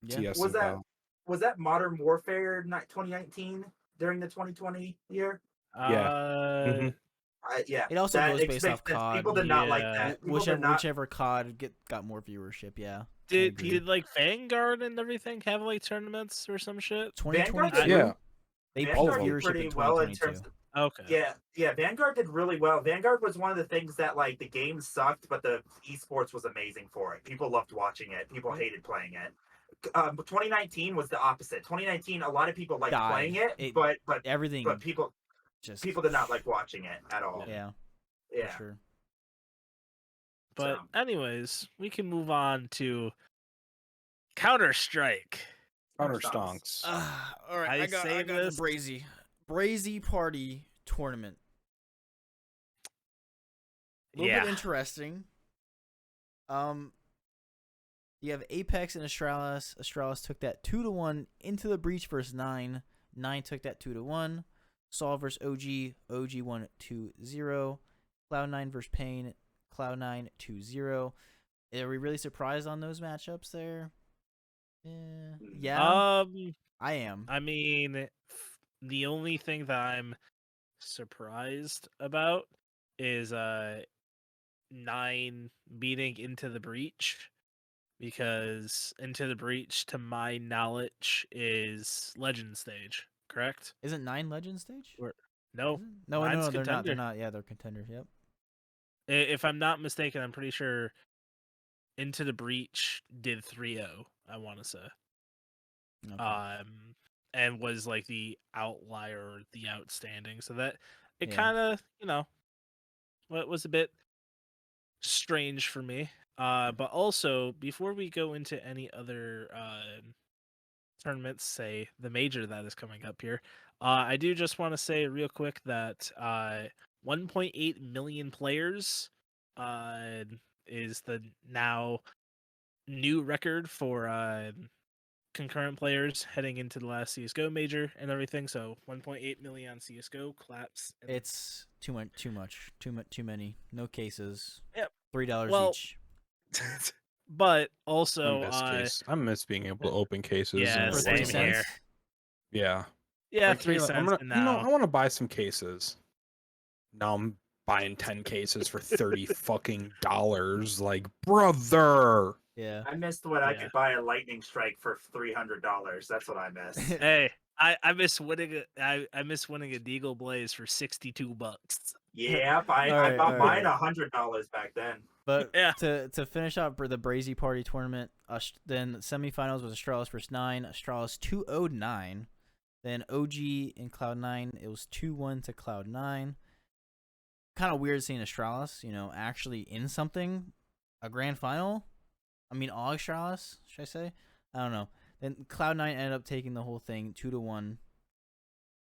[SPEAKER 3] CS.
[SPEAKER 4] Was that was that Modern Warfare 2019 during the 2020 year?
[SPEAKER 3] Yeah.
[SPEAKER 4] Yeah.
[SPEAKER 2] It also
[SPEAKER 4] that
[SPEAKER 2] goes based off
[SPEAKER 4] makes sense.
[SPEAKER 2] COD.
[SPEAKER 4] People did not like that.
[SPEAKER 2] Whichever COD got more viewership. Yeah.
[SPEAKER 1] Did like Vanguard and everything have like tournaments or some shit?
[SPEAKER 2] 2022.
[SPEAKER 3] Yeah.
[SPEAKER 2] They peaked
[SPEAKER 4] Vanguard did
[SPEAKER 2] viewership
[SPEAKER 4] pretty
[SPEAKER 2] in
[SPEAKER 4] well in
[SPEAKER 2] 2022.
[SPEAKER 4] terms of,
[SPEAKER 1] Okay.
[SPEAKER 4] Yeah. Vanguard did really well. Vanguard was one of the things that like the game sucked, but the esports was amazing for it. People loved watching it. People hated playing it. 2019 was the opposite. 2019, a lot of people liked playing it, but
[SPEAKER 2] everything.
[SPEAKER 4] But people did not like watching it at all.
[SPEAKER 2] Yeah.
[SPEAKER 4] Yeah.
[SPEAKER 2] For sure.
[SPEAKER 1] But anyways, we can move on to Counter-Strike.
[SPEAKER 3] Counter-Stonks.
[SPEAKER 2] All right, I got the Brazy Party tournament. A little bit interesting. You have Apex and Astralis. Astralis took that 2-1 into the breach versus 9. 9 took that 2-1. Sol versus OG. OG won 2-0. Cloud9 versus Pain. Cloud9 2-0. Are we really surprised on those matchups there? Yeah. I am.
[SPEAKER 1] I mean, the only thing that I'm surprised about is 9 beating Into the Breach, because Into the Breach, to my knowledge, is Legend Stage, correct?
[SPEAKER 2] Isn't 9 Legend Stage?
[SPEAKER 1] No,
[SPEAKER 2] no, they're not.
[SPEAKER 1] Contender.
[SPEAKER 2] They're not. Yeah, they're contenders. Yep.
[SPEAKER 1] If I'm not mistaken, I'm pretty sure Into the Breach did 3-0, I want to say.
[SPEAKER 2] Okay.
[SPEAKER 1] And was like the outlier, or the outstanding. So that it kind of, what was a bit strange for me. But also, before we go into any other tournaments, say the major that is coming up here, I do just want to say real quick that 1.8 million players is the now new record for concurrent players heading into the last CSGO major and everything. So 1.8 million on CSGO claps.
[SPEAKER 2] It's too much. Too many. No cases.
[SPEAKER 1] Yep.
[SPEAKER 2] $3 each.
[SPEAKER 1] But also,
[SPEAKER 3] I miss being able to open cases.
[SPEAKER 1] Yeah,
[SPEAKER 2] for
[SPEAKER 1] same
[SPEAKER 2] 3 cents.
[SPEAKER 1] here.
[SPEAKER 3] Yeah.
[SPEAKER 1] Yeah,
[SPEAKER 3] Like,
[SPEAKER 1] 3 cents now.
[SPEAKER 3] I want to buy some cases. Now I'm buying 10 cases for $30 fucking dollars. Like, brother.
[SPEAKER 2] Yeah.
[SPEAKER 4] I missed when I could buy a lightning strike for $300. That's what I missed.
[SPEAKER 1] Hey, I miss winning I miss winning a Deagle Blaze for $62.
[SPEAKER 4] Yep, I bought mine $100 back then.
[SPEAKER 2] But to finish up for the Brazy Party tournament, then semifinals was Astralis versus 9. Astralis 2-0'd 9. Then OG and Cloud9, it was 2-1 to Cloud9. Kind of weird seeing Astralis, actually in something, a grand final. I mean, all Astralis, should I say? I don't know. Then Cloud9 ended up taking the whole thing 2-1.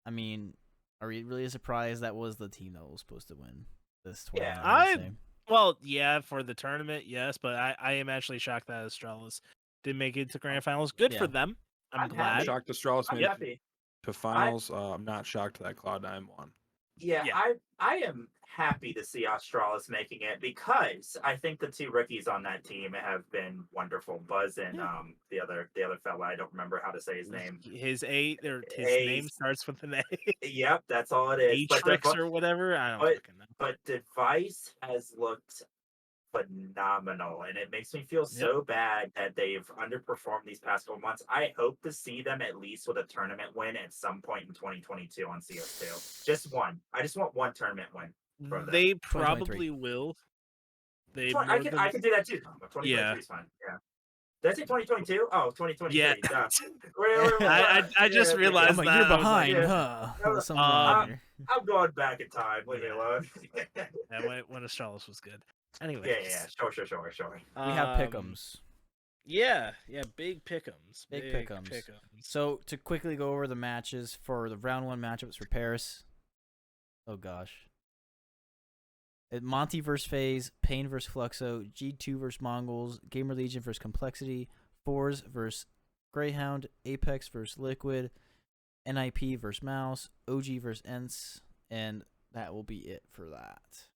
[SPEAKER 2] I mean, are we really surprised that was the team that was supposed to win this tournament?
[SPEAKER 1] Yeah, well, yeah, for the tournament, yes, but I am actually shocked that Astralis didn't make it to grand finals. Good for them. I'm glad.
[SPEAKER 3] I'm shocked Astralis made
[SPEAKER 4] happy.
[SPEAKER 3] it to finals. I'm not shocked that Cloud9 won.
[SPEAKER 4] Yeah, I am happy to see Astralis making it because I think the two rookies on that team have been wonderful. Buzz and the other fella, I don't remember how to say his name.
[SPEAKER 1] His name starts with an A.
[SPEAKER 4] Yep, that's all it is.
[SPEAKER 1] Atrix or whatever. I don't fucking know.
[SPEAKER 4] But Device has looked phenomenal, and it makes me feel so bad that they've underperformed these past couple months. I hope to see them at least with a tournament win at some point in 2022 on CS2. Just one. I just want one tournament win.
[SPEAKER 1] They probably will.
[SPEAKER 4] I can do that too. 2023 is fine. Yeah. Did I say 2022? Oh, 2023.
[SPEAKER 1] Yeah. I just realized that.
[SPEAKER 2] You're behind, huh?
[SPEAKER 4] I'm going back in time. Leave me alone.
[SPEAKER 1] When Astralis was good. Anyway.
[SPEAKER 4] Yeah. Sure.
[SPEAKER 2] We have pick'ems.
[SPEAKER 1] Yeah, big pick'ems.
[SPEAKER 2] Big pick'ems. So to quickly go over the matches for the round 1 matchups for Paris. Oh gosh. Monty versus FaZe, Pain versus Fluxo, G2 versus Mongols, Gamer Legion versus Complexity, Fours versus Greyhound, Apex versus Liquid, NIP versus Mouse, OG versus Ents, and that will be it for that.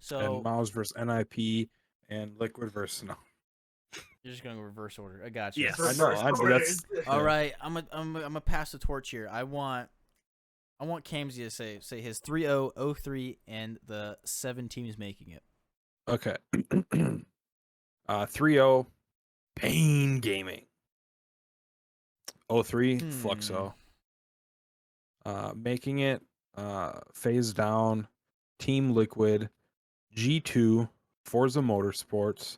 [SPEAKER 2] So
[SPEAKER 3] and Mouse versus NIP and Liquid versus no.
[SPEAKER 2] You're just gonna go reverse order. I got you.
[SPEAKER 1] Yes,
[SPEAKER 3] I know. That's
[SPEAKER 2] all right. I'm gonna pass the torch here. I want Kamzy to say his 3-0, 0-3, and the 7 teams making it.
[SPEAKER 3] Okay. 3-0, Pain Gaming. 0-3, Fluxo. Making it, FaZe Down, Team Liquid, G2, Forza Motorsports,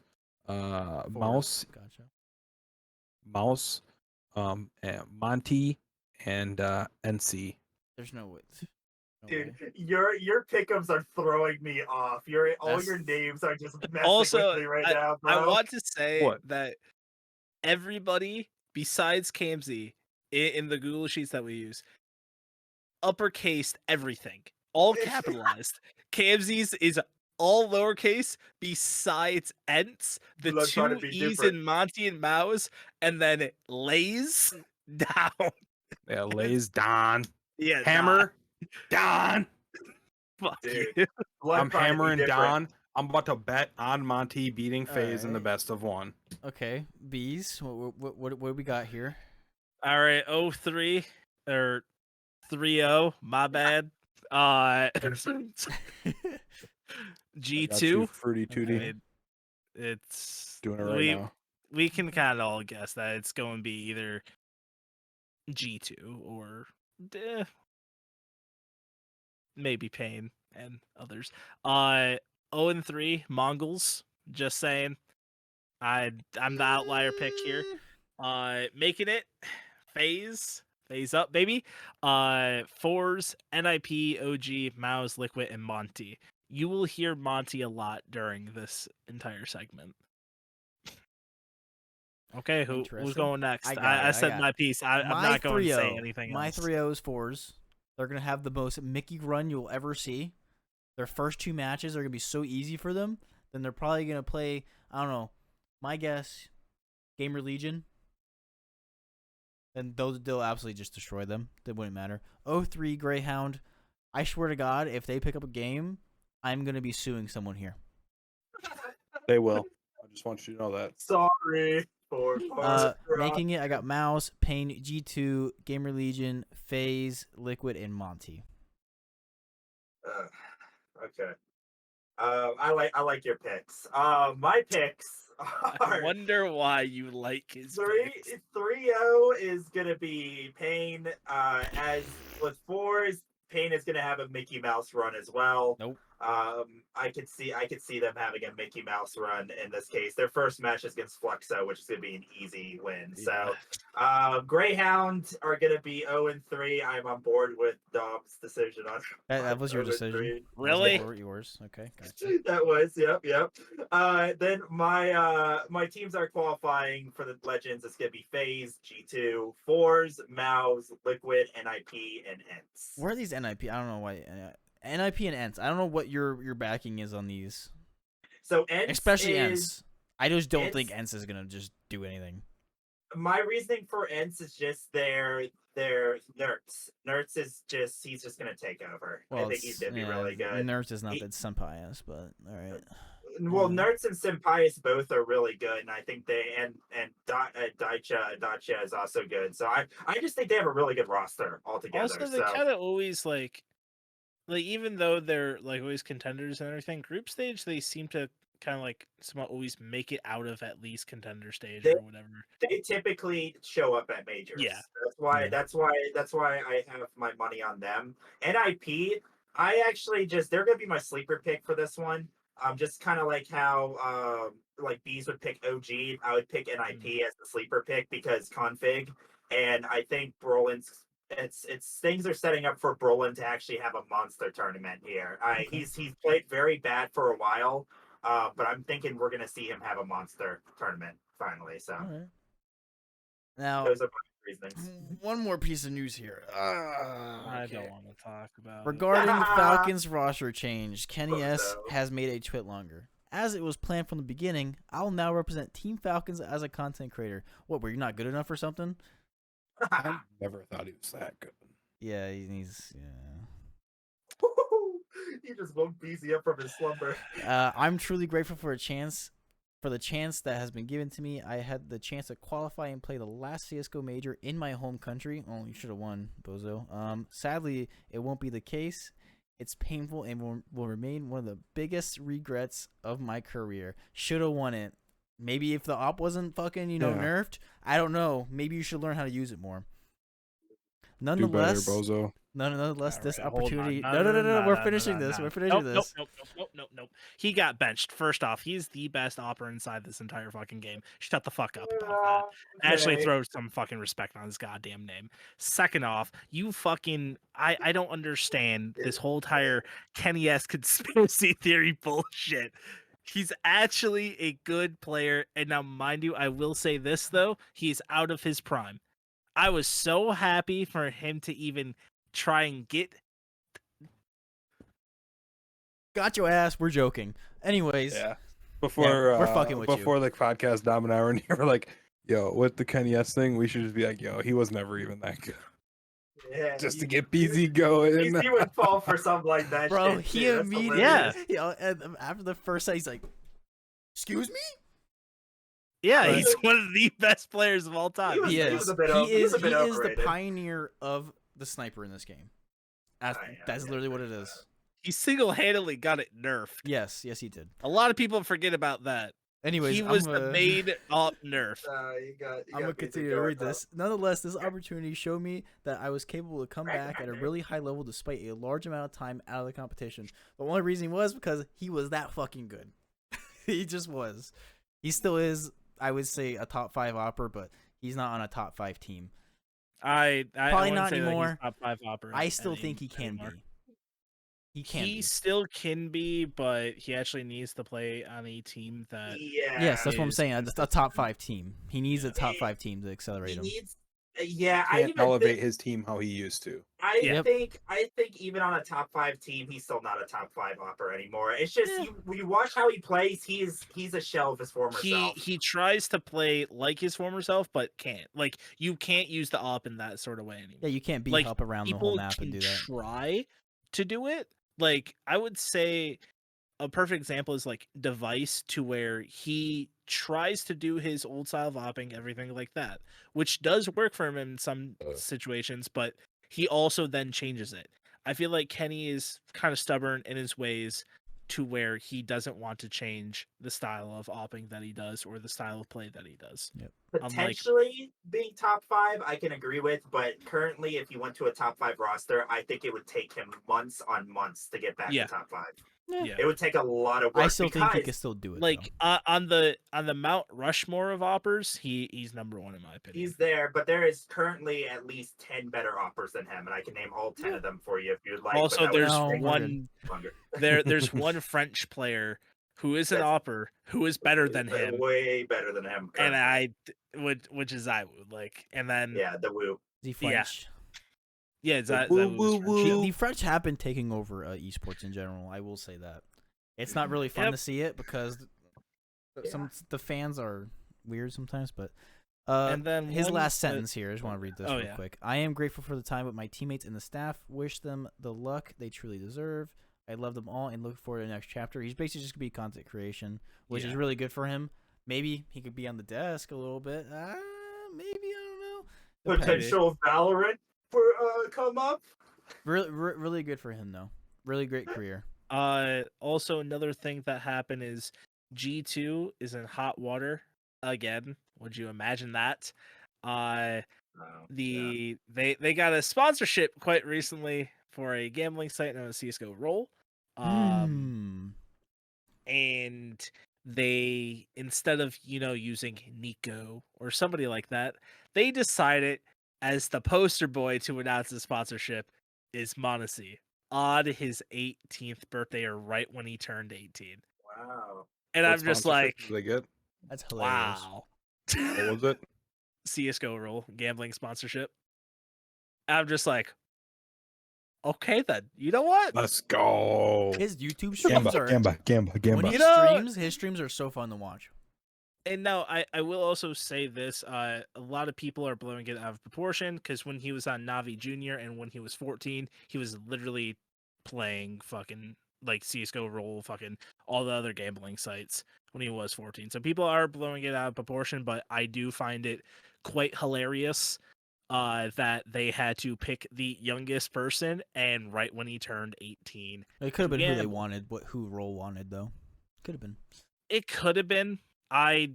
[SPEAKER 3] Mouse, and Monty, and NC.
[SPEAKER 2] There's no way.
[SPEAKER 4] Dude, your pick'ems are throwing me off. Your names are just messing with me right now, bro.
[SPEAKER 1] I want to say that everybody besides Kamzy in the Google Sheets that we use uppercased everything, all capitalized. Kamzy's is all lowercase besides Ents, the two E's in Monty and Mouse, and then lays down.
[SPEAKER 3] Yeah, lays down.
[SPEAKER 1] Yeah,
[SPEAKER 3] Hammer Don.
[SPEAKER 1] Fuck
[SPEAKER 4] Dude,
[SPEAKER 1] you.
[SPEAKER 3] I'm hammering Don. I'm about to bet on Monty beating FaZe in the best of 1.
[SPEAKER 2] Okay, Bees. What do we got here?
[SPEAKER 1] All right, 0-3 or 3-0. My bad. G2.
[SPEAKER 3] Fruity Tooty.
[SPEAKER 1] Okay. It's
[SPEAKER 3] doing it right now.
[SPEAKER 1] We can kind of all guess that it's going to be either G2 or maybe Pain and others. 0-3 Mongols. Just saying. I'm the outlier pick here. Making it FaZe up, baby. Fours, NIP, OG, Mouse, Liquid, and Monty. You will hear Monty a lot during this entire segment. Okay, who's going next? I said my piece. I'm not going to say anything else.
[SPEAKER 2] My 3-0 is Fours. They're going to have the most Mickey run you'll ever see. Their first 2 matches are going to be so easy for them. Then they're probably going to play, I don't know, my guess, Gamer Legion. And they'll absolutely just destroy them. It wouldn't matter. 0-3 Greyhound. I swear to God, if they pick up a game, I'm going to be suing someone here.
[SPEAKER 3] They will. I just want you to know that.
[SPEAKER 4] Sorry.
[SPEAKER 2] Making it, I got Mouse, Pain, G2, Gamer Legion, FaZe, Liquid, and Monty.
[SPEAKER 4] Okay. I like your picks. My picks are...
[SPEAKER 1] I wonder why you like his
[SPEAKER 4] 3-0 is gonna be Pain. As with Fours, Pain is gonna have a Mickey Mouse run as well.
[SPEAKER 2] Nope.
[SPEAKER 4] I could see them having a Mickey Mouse run in this case. Their first match is against Fluxo, which is going to be an easy win. So, Greyhound are going to be 0-3. I'm on board with Dom's decision on
[SPEAKER 2] That was your decision.
[SPEAKER 4] 0-3.
[SPEAKER 1] Really?
[SPEAKER 2] Yours. Okay. Gotcha.
[SPEAKER 4] That was yep. Then my teams are qualifying for the Legends. It's going to be FaZe, G2, Fours, Mouse, Liquid, NIP, and ENTS.
[SPEAKER 2] Where are these NIP? I don't know why. NIP and ENTS. I don't know what your backing is on these.
[SPEAKER 4] So ENTS,
[SPEAKER 2] especially ENTS. I just don't think ENTS is gonna just do anything.
[SPEAKER 4] My reasoning for ENTS is just their Nerds. Nerds is just he's just gonna take over.
[SPEAKER 2] Well,
[SPEAKER 4] I think he's gonna be really good.
[SPEAKER 2] Nerds is not that Senpai's, but all right.
[SPEAKER 4] Well, Nerds and Senpai's both are really good, and I think they and Dacha is also good. So I just think they have a really good roster altogether.
[SPEAKER 1] Also, they kind of always like even though they're like always contenders and everything, group stage they seem to kind of like somewhat always make it out of at least contender stage or whatever.
[SPEAKER 4] They typically show up at majors.
[SPEAKER 1] Yeah,
[SPEAKER 4] that's why I have my money on them. NIP, I actually they're gonna be my sleeper pick for this one. Just kind of like how like Bees would pick OG, I would pick NIP as the sleeper pick because config, and I think Brolin's. It's things are setting up for Brolin to actually have a monster tournament here. He's played very bad for a while, but I'm thinking we're gonna see him have a monster tournament finally. So
[SPEAKER 2] now
[SPEAKER 4] those are my reasons.
[SPEAKER 2] One more piece of news here.
[SPEAKER 1] I don't want to talk about
[SPEAKER 2] regarding Falcons roster change. Kenny S has made a tweet longer. As it was planned from the beginning, I'll now represent Team Falcons as a content creator. What, were you not good enough or something?
[SPEAKER 3] I never thought he was that good.
[SPEAKER 2] Yeah, he's
[SPEAKER 4] He just woke BZ up from his slumber.
[SPEAKER 2] I'm truly grateful for the chance that has been given to me. I had the chance to qualify and play the last CS:GO major in my home country. Oh, you should have won, Bozo. Sadly, it won't be the case. It's painful and will remain one of the biggest regrets of my career. Should have won it. Maybe if the op wasn't fucking, nerfed, I don't know. Maybe you should learn how to use it more. Nonetheless,
[SPEAKER 3] do better, Bozo.
[SPEAKER 2] Nonetheless, this
[SPEAKER 1] right,
[SPEAKER 2] opportunity. No. We're finishing this. We're finishing this.
[SPEAKER 1] Nope. He got benched. First off, he's the best opera inside this entire fucking game. Shut the fuck up about that. Actually, throw some fucking respect on his goddamn name. Second off, you fucking. I don't understand this whole entire Kenny S conspiracy theory bullshit. He's actually a good player, and now, mind you, I will say this though: he's out of his prime. I was so happy for him to even try and get.
[SPEAKER 2] Got your ass. We're joking. Anyways,
[SPEAKER 3] yeah. Before
[SPEAKER 2] we're fucking with
[SPEAKER 3] before the podcast, Dom and I were like, "Yo, with the Kenny S thing, we should just be like, yo, he was never even that good."
[SPEAKER 4] Yeah,
[SPEAKER 3] just to get BZ going.
[SPEAKER 4] BZ would fall for something like that.
[SPEAKER 2] Bro,
[SPEAKER 4] shit,
[SPEAKER 2] he immediately, after the first set, he's like, "Excuse me."
[SPEAKER 1] Yeah, he's one of the best players of all time.
[SPEAKER 2] He is the pioneer of the sniper in this game. That's literally what it is.
[SPEAKER 1] He single-handedly got it nerfed.
[SPEAKER 2] Yes, he did.
[SPEAKER 1] A lot of people forget about that.
[SPEAKER 2] Anyways,
[SPEAKER 1] he was the made up nerf.
[SPEAKER 2] I'm gonna continue to read this. Nonetheless, this opportunity showed me that I was capable to come back at a really high level despite a large amount of time out of the competition. The only reason was because he was that fucking good. He just was. He still is, I would say, a top 5 opera, but he's not on a top 5 team.
[SPEAKER 1] I
[SPEAKER 2] probably not anymore.
[SPEAKER 1] Top 5 opera.
[SPEAKER 2] I still think he can be. He
[SPEAKER 1] still can be, but he actually needs to play on a team that.
[SPEAKER 2] Yeah. Yes, that's what I'm saying. A top 5 team. He needs a top 5 team to accelerate him.
[SPEAKER 4] I
[SPEAKER 3] can't elevate his team how he used to.
[SPEAKER 4] I think even on a top 5 team, he's still not a top 5 opera anymore. It's just you watch how he plays. He's a shell of his former self.
[SPEAKER 1] He tries to play like his former self, but can't. Like you can't use the op in that sort of way anymore.
[SPEAKER 2] Yeah, you can't beat up around the whole map and do that.
[SPEAKER 1] Try to do it. Like I would say a perfect example is like Device, to where he tries to do his old style of opping, everything like that, which does work for him in some situations, but he also then changes it. I feel like Kenny is kind of stubborn in his ways, to where he doesn't want to change the style of opping that he does or the style of play that he does.
[SPEAKER 2] Yep.
[SPEAKER 4] Potentially being top 5, I can agree with, but currently, if he went to a top 5 roster, I think it would take him months on months to get back to top 5.
[SPEAKER 1] Yeah.
[SPEAKER 4] It would take a lot of work.
[SPEAKER 2] I still think he
[SPEAKER 4] because
[SPEAKER 2] can still do it.
[SPEAKER 1] Like on the Mount Rushmore of oppers, he's number one in my opinion.
[SPEAKER 4] he's there, but there is currently at least 10 better oppers than him, and I can name all 10 of them for you if you'd like.
[SPEAKER 1] Also,
[SPEAKER 4] but that would
[SPEAKER 1] there's
[SPEAKER 4] take
[SPEAKER 1] one
[SPEAKER 4] longer.
[SPEAKER 1] there's one French player who is an opper who is better than him,
[SPEAKER 4] way better than him.
[SPEAKER 1] and
[SPEAKER 4] currently.
[SPEAKER 1] which is I would like, and then
[SPEAKER 4] yeah, the Woo.
[SPEAKER 2] The French.
[SPEAKER 1] yeah,
[SPEAKER 3] Woo, woo, woo.
[SPEAKER 2] The French have been taking over esports in general. I will say that. It's not really fun to see it because the fans are weird sometimes. But
[SPEAKER 1] and then
[SPEAKER 2] his last sentence here. I just want to read this real
[SPEAKER 1] yeah.
[SPEAKER 2] quick. I am grateful for the time with my teammates and the staff. Wish them the luck they truly deserve. I love them all and look forward to the next chapter. He's basically just gonna be content creation, which is really good for him. Maybe he could be on the desk a little bit. Maybe I don't know.
[SPEAKER 4] Potential Valorant for come up.
[SPEAKER 2] Really good for him though. Really great career.
[SPEAKER 1] Also another thing that happened is G2 is in hot water again. Would you imagine that? They got a sponsorship quite recently for a gambling site known as CS:GO Roll. And they, instead of using Nico or somebody like that, they decided as the poster boy to announce the sponsorship is Monacy on his 18th birthday, or right when he turned 18.
[SPEAKER 4] Wow.
[SPEAKER 1] And
[SPEAKER 3] What
[SPEAKER 1] I'm just
[SPEAKER 3] sponsorship
[SPEAKER 1] like,
[SPEAKER 3] did they get?
[SPEAKER 2] That's hilarious.
[SPEAKER 1] wow.
[SPEAKER 3] What was it?
[SPEAKER 1] CS:GO Roll gambling sponsorship. I'm just like, okay then. You know what?
[SPEAKER 3] Let's go.
[SPEAKER 2] His YouTube streams are
[SPEAKER 3] Gamba.
[SPEAKER 2] when he streams. His streams are so fun to watch.
[SPEAKER 1] And now I will also say this: a lot of people are blowing it out of proportion because when he was on Navi Junior and when he was 14, he was literally playing fucking like CS:GO Roll, fucking all the other gambling sites when he was 14. So people are blowing it out of proportion, but I do find it quite hilarious that they had to pick the youngest person and right when he turned 18.
[SPEAKER 2] It could have been who they wanted, who Roll wanted though. Could have been.
[SPEAKER 1] It could have been. I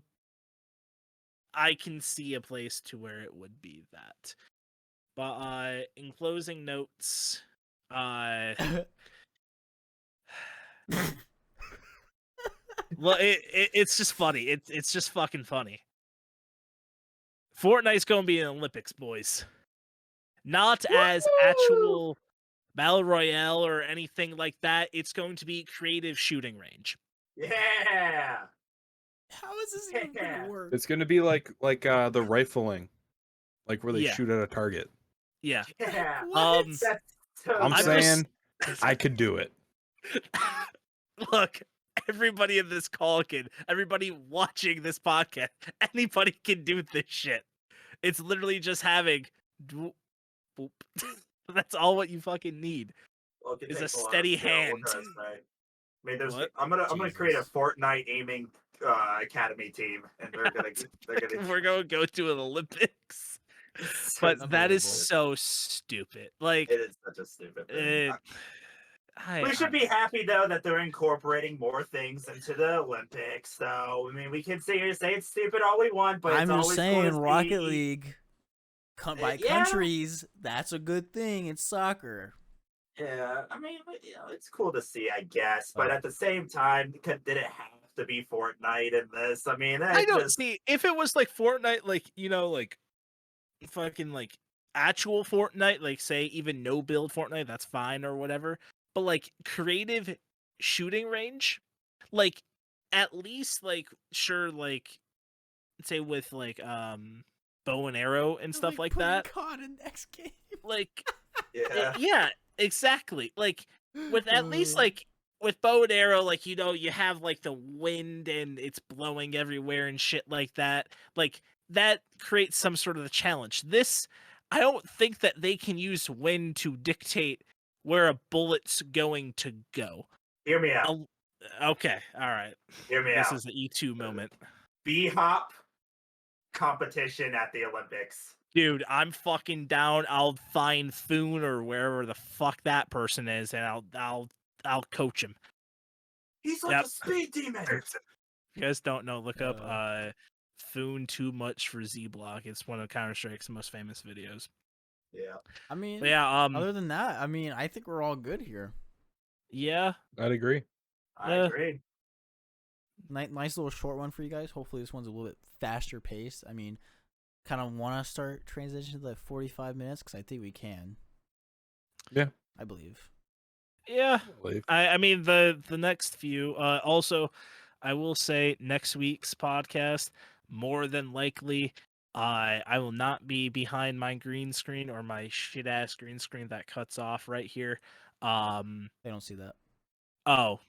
[SPEAKER 1] can see a place to where it would be that. But in closing notes, well, it's just funny. It's just fucking funny. Fortnite's gonna be in the Olympics, boys. Not as actual Battle Royale or anything like that. It's going to be creative shooting range.
[SPEAKER 4] Yeah.
[SPEAKER 2] How is this even gonna work?
[SPEAKER 3] It's gonna be like the rifling, like where they
[SPEAKER 1] Yeah.
[SPEAKER 3] shoot at a target.
[SPEAKER 1] Yeah.
[SPEAKER 4] Yeah.
[SPEAKER 2] What?
[SPEAKER 4] That's so
[SPEAKER 3] I'm
[SPEAKER 1] I'm
[SPEAKER 3] saying I could do it.
[SPEAKER 1] Look, everybody in this call everybody watching this podcast, anybody can do this shit. It's literally just having boop. That's all what you fucking need.
[SPEAKER 4] Well, it
[SPEAKER 1] is
[SPEAKER 4] takes
[SPEAKER 1] a
[SPEAKER 4] lot of
[SPEAKER 1] steady
[SPEAKER 4] skill,
[SPEAKER 1] hand.
[SPEAKER 4] what can I say? I mean,
[SPEAKER 1] What?
[SPEAKER 4] I'm gonna create a
[SPEAKER 2] Jesus.
[SPEAKER 4] Fortnite aiming academy team, and they're gonna
[SPEAKER 1] We're gonna go to an Olympics.
[SPEAKER 4] So
[SPEAKER 1] But that is
[SPEAKER 2] unbelievable.
[SPEAKER 1] so stupid. Like
[SPEAKER 4] it is such a stupid thing. We should be happy though that they're incorporating more things into the Olympics. So I mean, we can say it's stupid all we want, but
[SPEAKER 2] I'm
[SPEAKER 4] it's
[SPEAKER 2] just
[SPEAKER 4] always
[SPEAKER 2] saying,
[SPEAKER 4] cool to
[SPEAKER 2] Rocket
[SPEAKER 4] see-
[SPEAKER 2] League, by
[SPEAKER 4] Yeah.
[SPEAKER 2] countries, that's a good thing. It's soccer.
[SPEAKER 4] Yeah, I mean, it's cool to see, I guess, but at the same time, did it have to be Fortnite in this? I mean,
[SPEAKER 1] I don't see if it was like Fortnite, like like fucking like actual Fortnite, like say even no build Fortnite, that's fine or whatever. But like creative shooting range, like at least like sure like say with like bow and arrow and stuff like that.
[SPEAKER 2] God in next game.
[SPEAKER 1] Like
[SPEAKER 4] Yeah.
[SPEAKER 1] yeah, exactly. Like with at least like with bow and arrow, like you have like the wind and it's blowing everywhere and shit like that. Like that creates some sort of a challenge. This, I don't think that they can use wind to dictate where a bullet's going to go.
[SPEAKER 4] Hear me out.
[SPEAKER 1] Okay, all right.
[SPEAKER 4] Hear me
[SPEAKER 1] This
[SPEAKER 4] out.
[SPEAKER 1] is the E2 moment.
[SPEAKER 4] B-hop competition at the Olympics.
[SPEAKER 1] Dude, I'm fucking down. I'll find Foon or wherever the fuck that person is, and I'll coach him.
[SPEAKER 4] He's like a speed demon.
[SPEAKER 1] If you guys don't know, look up Foon Too Much for Z Block. It's one of Counter-Strike's most famous videos.
[SPEAKER 4] Yeah.
[SPEAKER 2] I mean,
[SPEAKER 1] But yeah,
[SPEAKER 2] other than that, I mean, I think we're all good here.
[SPEAKER 1] yeah.
[SPEAKER 3] I'd agree.
[SPEAKER 4] I agree.
[SPEAKER 2] Nice little short one for you guys. Hopefully this one's a little bit faster paced. I mean, kind of want to start transition to like 45 minutes because I think we can.
[SPEAKER 3] Yeah,
[SPEAKER 2] I believe.
[SPEAKER 1] Yeah, I mean the next few. Also, I will say next week's podcast, more than likely, I will not be behind my green screen or my shit ass green screen that cuts off right here.
[SPEAKER 2] They don't see that.
[SPEAKER 1] Oh.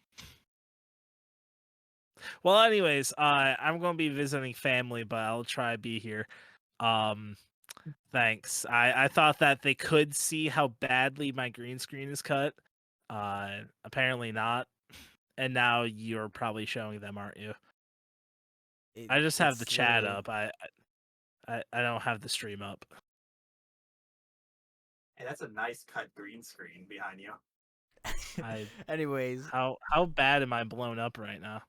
[SPEAKER 1] Well, anyways, I'm gonna be visiting family, but I'll try to be here. Thanks. I thought that they could see how badly my green screen is cut. Apparently not. And now you're probably showing them, aren't you? I just have the chat up. I don't have the stream up.
[SPEAKER 4] Hey, that's a nice cut green screen behind you.
[SPEAKER 2] Anyways,
[SPEAKER 1] how bad am I blown up right now?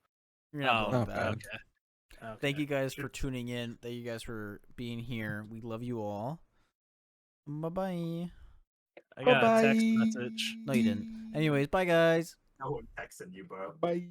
[SPEAKER 2] You're not blown bad.
[SPEAKER 1] Okay.
[SPEAKER 2] Thank you guys for tuning in. Thank you guys for being here. We love you all. Bye-bye.
[SPEAKER 1] I got a text message.
[SPEAKER 2] No, you didn't. Anyways, bye, guys.
[SPEAKER 4] No one texting you, bro.
[SPEAKER 3] Bye.